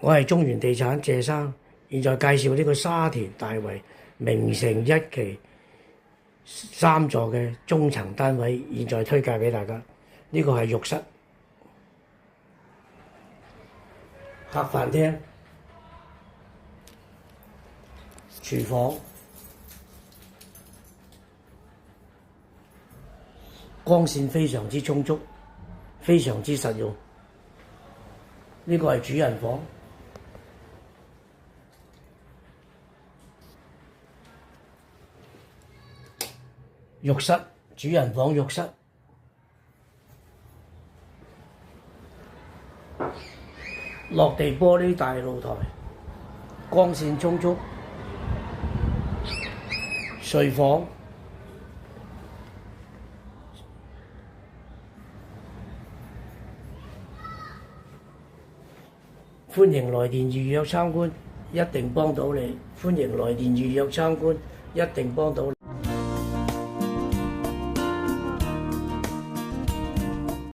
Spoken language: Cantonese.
我係中原地產謝生，現在介紹呢個沙田大圍名城一期3座嘅中層單位，現在推介俾大家。呢個係浴室、客飯廳、廚房，光線非常之充足，非常之實用。呢個係主人房。浴室、主人房、浴室，落地玻璃大露台，光線充足。睡房，歡迎來電預約參觀，一定幫到你。歡迎來電預約參觀，一定幫到你。